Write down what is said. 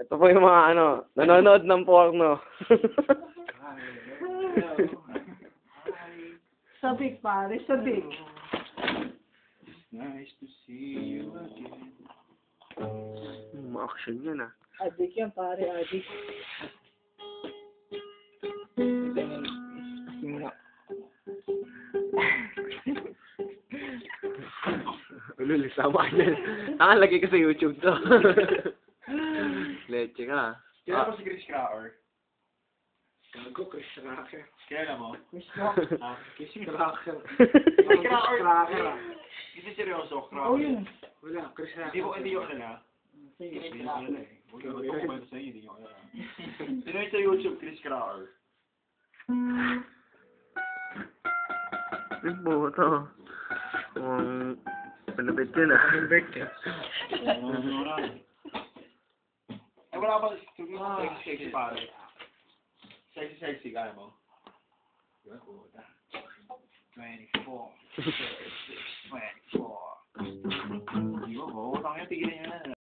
Ito po yung mga nanonood ng porno. Sabik, pare, sabik. Nice to see you again. Ma-action yan Adik yan, pare, adik. Ulul, sama niyan. Tangan, lagay ko sa YouTube to. Leche ka. Kailan mo si Chris Cracker? Gago, Chris Rocker. Kailan mo? Chris Rock. Chris Rocker. Chris Cracker. Cracker. Hindi seryoso, Oh, Cracker. yun. Wala, Chris Hindi Rocker. ko alala. Sige, Hindi ko alala eh. Huwag mo ito kumento sa inyo, hindi ko alala. Sino yung sa YouTube, Chris Cracker? Yung buto. Palapit yun Birthday. Eh, wala ka ba sexy pare? Sexy, kaya mo? 24.